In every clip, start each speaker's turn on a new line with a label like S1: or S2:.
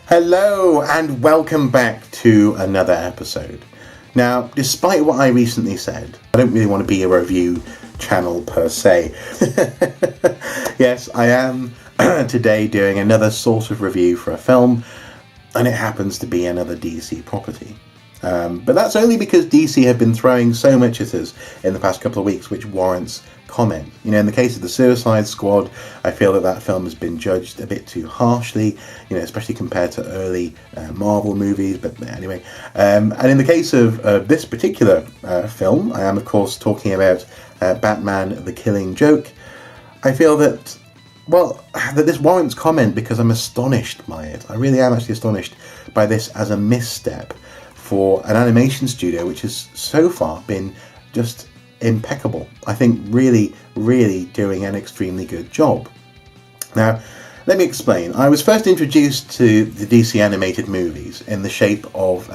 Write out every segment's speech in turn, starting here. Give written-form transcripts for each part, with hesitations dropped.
S1: Hello and welcome back to another episode. Now, despite what I recently said, I don't really want to be a review channel per se. Yes, I am today doing another sort of review for a film, and it happens to be another DC property. But that's only because DC have been throwing so much at us in the past couple of weeks, which warrants comment. You know, in the case of the Suicide Squad, I feel that film has been judged a bit too harshly, you know, especially compared to early Marvel movies, but anyway. And in the case of this particular film, I am of course talking about Batman the Killing Joke. I feel that, well, that this warrants comment because I'm astonished by it. I really am actually astonished by this as a misstep for an animation studio which has so far been just impeccable. I think really doing an extremely good job. Now, let me explain. I was first introduced to the DC animated movies in the shape of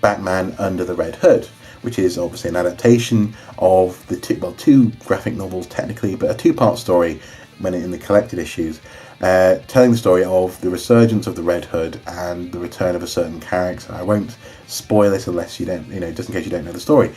S1: Batman Under the Red Hood, which is obviously an adaptation of the two graphic novels technically, but a two-part story when in the collected issues, telling the story of the resurgence of the Red Hood and the return of a certain character. I won't spoil it unless you don't, just in case you don't know the story.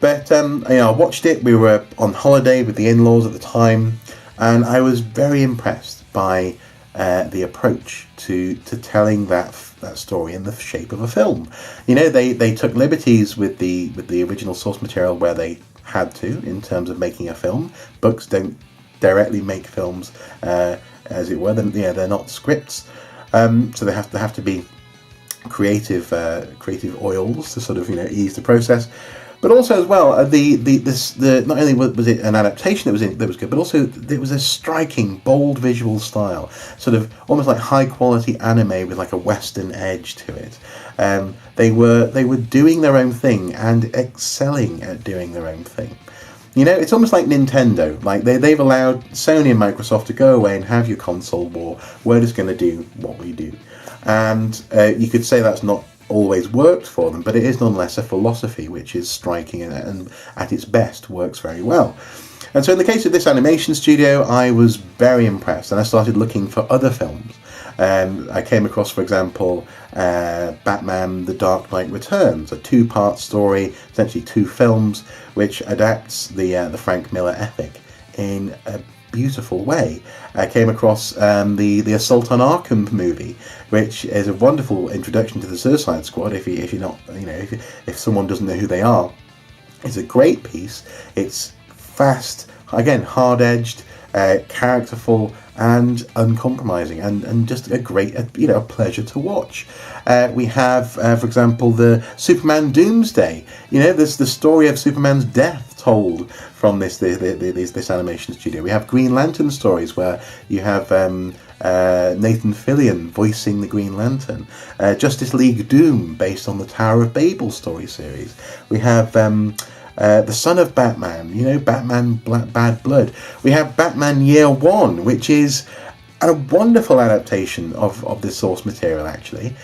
S1: But I watched it. We were on holiday with the in-laws at the time, and I was very impressed by the approach to telling that story in the shape of a film. You know, they took liberties with the original source material where they had to in terms of making a film. Books don't directly make films, as it were. They're not scripts, so they have to be creative oils to sort of ease the process. But also as well, the not only was it an adaptation that was good, but also it was a striking, bold visual style, sort of almost like high quality anime with like a Western edge to it. They were doing their own thing and excelling at doing their own thing. You know, it's almost like Nintendo. Like they've allowed Sony and Microsoft to go away and have your console war. We're just going to do what we do, and you could say that's not always worked for them, but it is nonetheless a philosophy which is striking and at its best works very well. And so in the case of this animation studio, I was very impressed, and I started looking for other films. I came across, for example, Batman The Dark Knight Returns, a two-part story, essentially two films, which adapts the Frank Miller epic in a beautiful way. I came across the Assault on Arkham movie, which is a wonderful introduction to the Suicide Squad. If you're not, if someone doesn't know who they are, it's a great piece. It's fast, again, hard-edged, characterful, and uncompromising, and just a great, a pleasure to watch. We have, for example, the Superman Doomsday. There's the story of Superman's death told from this animation studio. We have Green Lantern stories where you have Nathan Fillion voicing the Green Lantern. Justice League Doom, based on the Tower of Babel story series. We have the Son of Batman, Batman Bad Blood. We have Batman Year One, which is a wonderful adaptation of the source material, actually,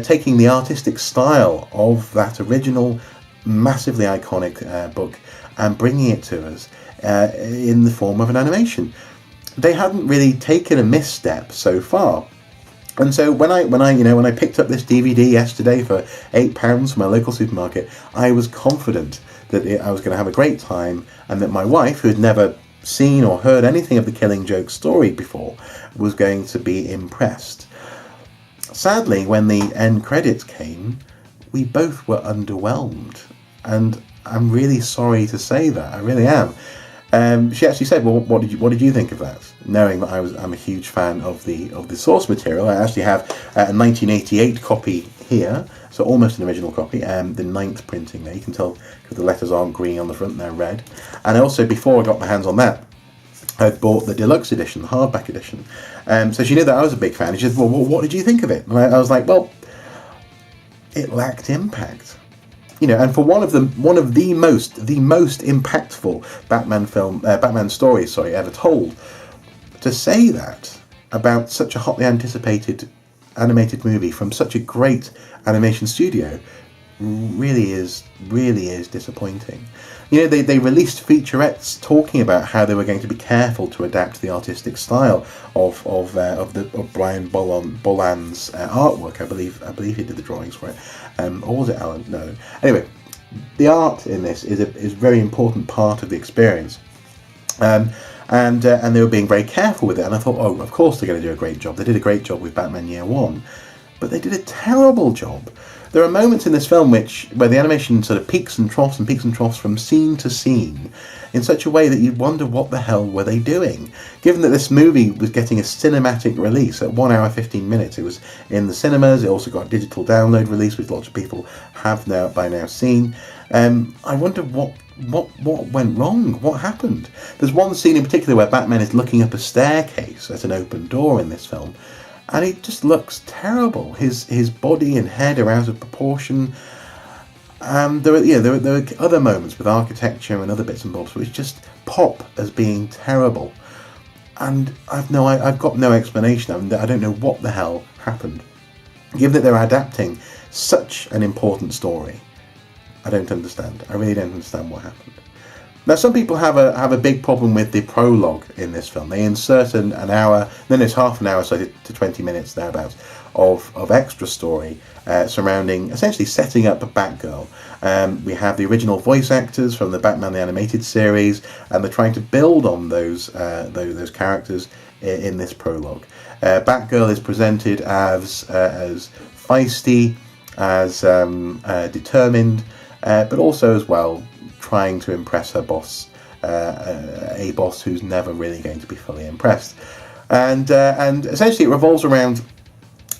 S1: taking the artistic style of that original, massively iconic book and bringing it to us in the form of an animation. They hadn't really taken a misstep so far. And so when I picked up this DVD yesterday for £8 from my local supermarket, I was confident that I was going to have a great time, and that my wife, who had never seen or heard anything of the Killing Joke story before, was going to be impressed. Sadly, when the end credits came, we both were underwhelmed, and I'm really sorry to say that. I really am. She actually said, "Well, what did you think of that?" Knowing that I'm a huge fan of the source material. I actually have a 1988 copy here, so almost an original copy. The 9th printing there. You can tell because the letters aren't green on the front; they're red. And also, before I got my hands on that, I bought the deluxe edition, the hardback edition. So she knew that I was a big fan. She said, "Well, what did you think of it?" And I was like, "Well, it lacked impact." And for one of the most impactful Batman story, ever told, to say that about such a hotly anticipated animated movie from such a great animation studio really is disappointing. You know, they released featurettes talking about how they were going to be careful to adapt the artistic style of Brian Boland's artwork. I believe he did the drawings for it, or was it Alan? No. Anyway, the art in this is a very important part of the experience, and they were being very careful with it. And I thought, oh, of course they're going to do a great job. They did a great job with Batman Year One, but they did a terrible job. There are moments in this film where the animation sort of peaks and troughs from scene to scene in such a way that you'd wonder what the hell were they doing. Given that this movie was getting a cinematic release at 1 hour 15 minutes, it was in the cinemas. It also got a digital download release, which lots of people have by now seen. I wonder what went wrong. What happened? There's one scene in particular where Batman is looking up a staircase at an open door in this film. And it just looks terrible. His body and head are out of proportion. There are other moments with architecture and other bits and bobs which just pop as being terrible. And I've got no explanation. I don't know what the hell happened. Given that they're adapting such an important story, I don't understand. I really don't understand what happened. Now, some people have a big problem with the prologue in this film. They insert an hour, then it's half an hour, so to 20 minutes thereabouts, of extra story surrounding, essentially setting up Batgirl. We have the original voice actors from the Batman the Animated Series, and they're trying to build on those characters in this prologue. Batgirl is presented as feisty, as determined, but also as well trying to impress her boss, a boss who's never really going to be fully impressed, and essentially it revolves around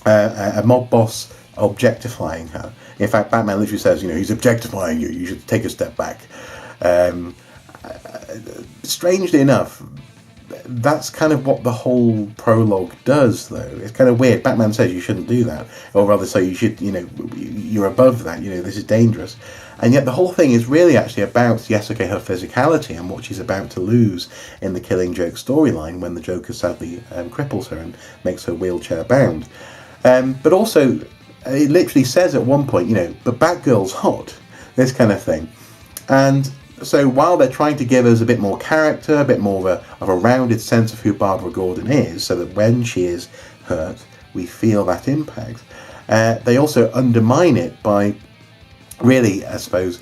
S1: a mob boss objectifying her. In fact, Batman literally says, he's objectifying you. You should take a step back. Strangely enough, that's kind of what the whole prologue does, though. It's kind of weird. Batman says you shouldn't do that, or rather, so you should. You're above that. This is dangerous. And yet the whole thing is really actually about, her physicality and what she's about to lose in the Killing Joke storyline when the Joker sadly cripples her and makes her wheelchair bound. But also, it literally says at one point, but Batgirl's hot, this kind of thing. And so while they're trying to give us a bit more character, a bit more of a rounded sense of who Barbara Gordon is, so that when she is hurt, we feel that impact, they also undermine it by really, I suppose,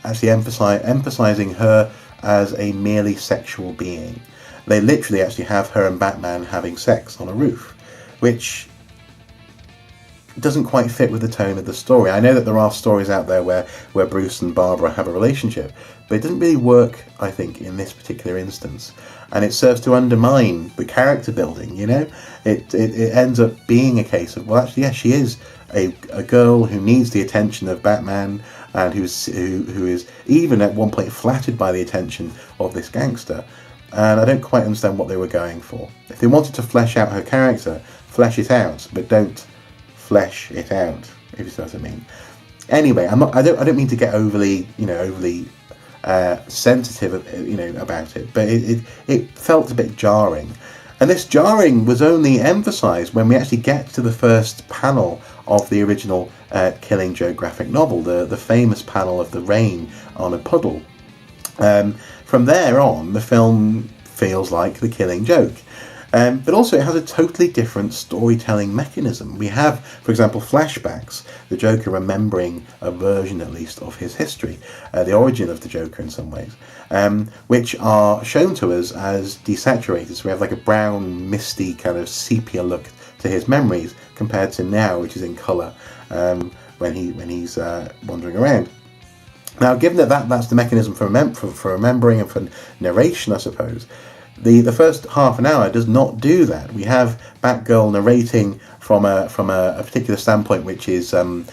S1: actually emphasizing her as a merely sexual being. They literally actually have her and Batman having sex on a roof, which doesn't quite fit with the tone of the story. I know that there are stories out there where Bruce and Barbara have a relationship, but it doesn't really work, I think, in this particular instance. And it serves to undermine the character building, It ends up being a case of, well, actually, yes, she is a girl who needs the attention of Batman, and who is even at one point flattered by the attention of this gangster. And I don't quite understand what they were going for. If they wanted to flesh out her character, flesh it out, but don't flesh it out, if you see what I mean. Anyway, I don't mean to get overly sensitive, about it, but it felt a bit jarring. And this jarring was only emphasised when we actually get to the first panel of the original Killing Joke graphic novel, the famous panel of the rain on a puddle. From there on, the film feels like The Killing Joke. But also it has a totally different storytelling mechanism. We have, for example, flashbacks, the Joker remembering a version at least of his history, the origin of the Joker in some ways, which are shown to us as desaturated. So we have like a brown, misty kind of sepia look to his memories compared to now, which is in colour, when he's wandering around. Now, given that's the mechanism for remembering and for narration, I suppose, the first half an hour does not do that. We have Batgirl narrating from a particular standpoint, which is in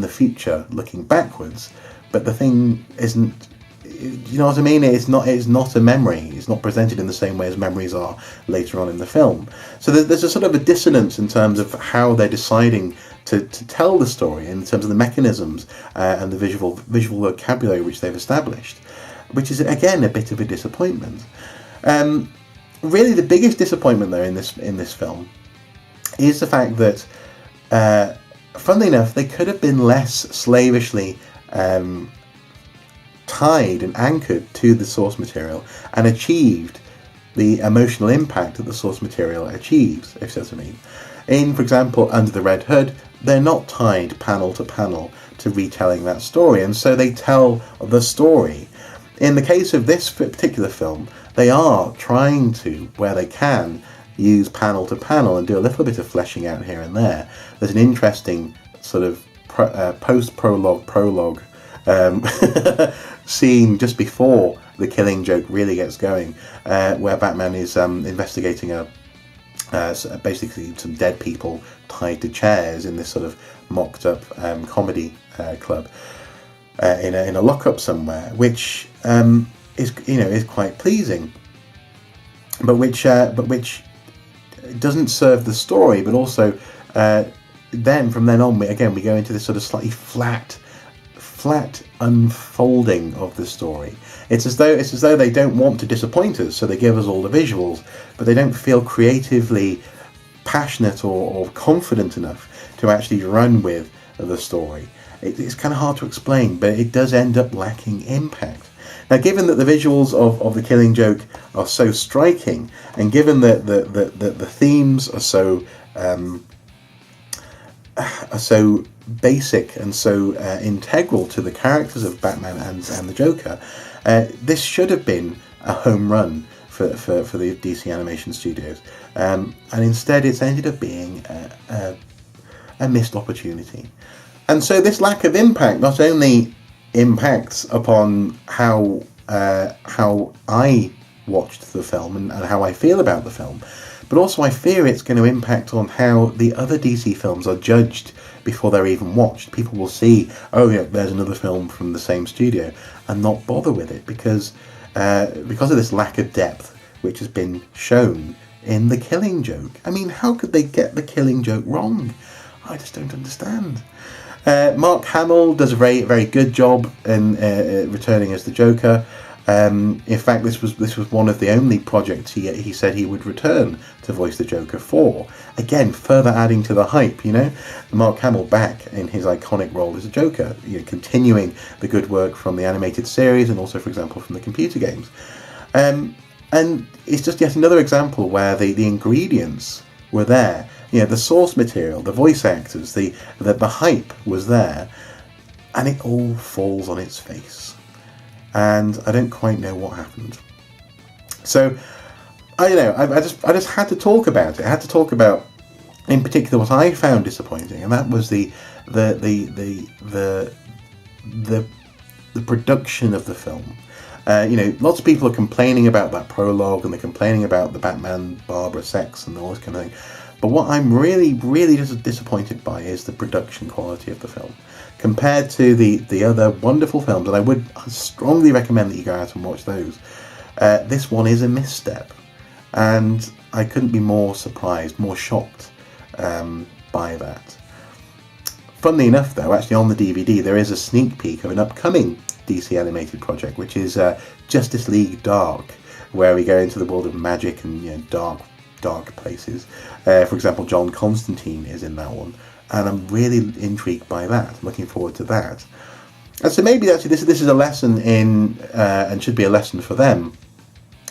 S1: the future, looking backwards. But the thing isn't, you know what I mean? It's not a memory. It's not presented in the same way as memories are later on in the film. So there's a sort of a dissonance in terms of how they're deciding to tell the story, in terms of the mechanisms and the visual vocabulary which they've established, which is again a bit of a disappointment. Really, the biggest disappointment though in this film is the fact that funnily enough, they could have been less slavishly tied and anchored to the source material and achieved the emotional impact that the source material achieves, if you see what I mean. In, for example, Under the Red Hood, they're not tied panel to panel to retelling that story, and so they tell the story. In the case of this particular film, they are trying to, where they can, use panel to panel and do a little bit of fleshing out here and there. There's an interesting sort of post-prologue scene just before the Killing Joke really gets going, where Batman is investigating basically some dead people tied to chairs in this sort of mocked up comedy club in a lockup somewhere, which is quite pleasing, but which doesn't serve the story, but also then from then on we go into this sort of slightly flat unfolding of the story. It's as though they don't want to disappoint us, so they give us all the visuals, but they don't feel creatively passionate or confident enough to actually run with the story. It's kind of hard to explain, but it does end up lacking impact. Now, given that the visuals of The Killing Joke are so striking, and given that the themes are so basic and so integral to the characters of Batman and the Joker, this should have been a home run for the DC Animation Studios, and instead it's ended up being a missed opportunity. And so this lack of impact not only impacts upon how I watched the film and how I feel about the film, but also I fear it's going to impact on how the other DC films are judged before they're even watched. People will see, oh yeah, there's another film from the same studio, and not bother with it because of this lack of depth which has been shown in The Killing Joke. I mean, how could they get The Killing Joke wrong? I just don't understand. Mark Hamill does a very, very good job in returning as the Joker. In fact, this was one of the only projects he said he would return to voice the Joker for. Again, further adding to the hype, Mark Hamill back in his iconic role as a Joker, continuing the good work from the animated series and also, for example, from the computer games. And it's just yet another example where the ingredients were there. The source material, the voice actors, the hype was there, and it all falls on its face. And I don't quite know what happened. So, I just had to talk about it. I had to talk about, in particular, what I found disappointing, and that was the production of the film. Lots of people are complaining about that prologue, and they're complaining about the Batman Barbara sex and all this kind of thing. But what I'm really, really just disappointed by is the production quality of the film. Compared to the other wonderful films, and I would strongly recommend that you go out and watch those, this one is a misstep. And I couldn't be more surprised, more shocked by that. Funnily enough, though, actually on the DVD, there is a sneak peek of an upcoming DC animated project, which is Justice League Dark, where we go into the world of magic and dark places. For example, John Constantine is in that one, and I'm really intrigued by that. I'm looking forward to that. And so maybe actually this is a lesson in, and should be a lesson for them,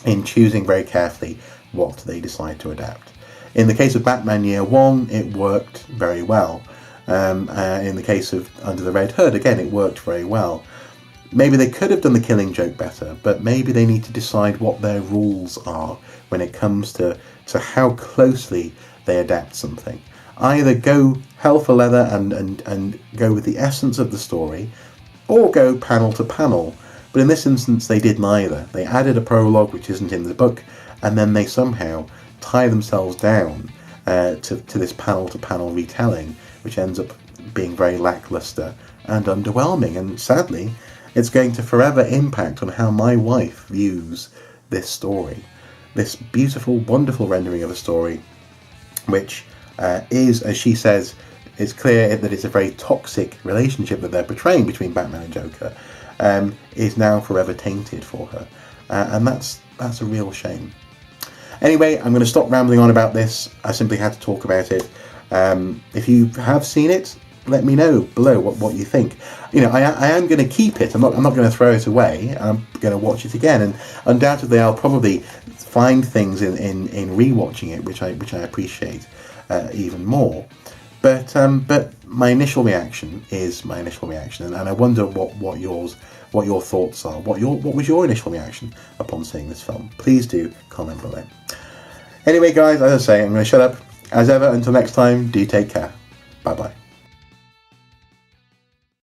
S1: in choosing very carefully what they decide to adapt. In the case of Batman Year One, it worked very well. In the case of Under the Red Hood, again, it worked very well. Maybe they could have done The Killing Joke better, but maybe they need to decide what their rules are when it comes to how closely they adapt something. Either go hell for leather and go with the essence of the story, or go panel to panel. But in this instance, they did neither. They added a prologue which isn't in the book, and then they somehow tie themselves down to this panel to panel retelling, which ends up being very lackluster and underwhelming. And sadly, it's going to forever impact on how my wife views this story. This beautiful, wonderful rendering of a story, which is, as she says, it's clear that it's a very toxic relationship that they're portraying between Batman and Joker, is now forever tainted for her. And that's a real shame. Anyway, I'm going to stop rambling on about this. I simply had to talk about it. If you have seen it, let me know below what you think. You know, I am going to keep it. I'm not going to throw it away. I'm going to watch it again, and undoubtedly I'll probably find things in rewatching it which I appreciate even more. But my initial reaction is my initial reaction, and I wonder what your thoughts are. What was your initial reaction upon seeing this film? Please do comment below. Anyway, guys, as I say, I'm going to shut up. As ever, until next time, do take care. Bye bye.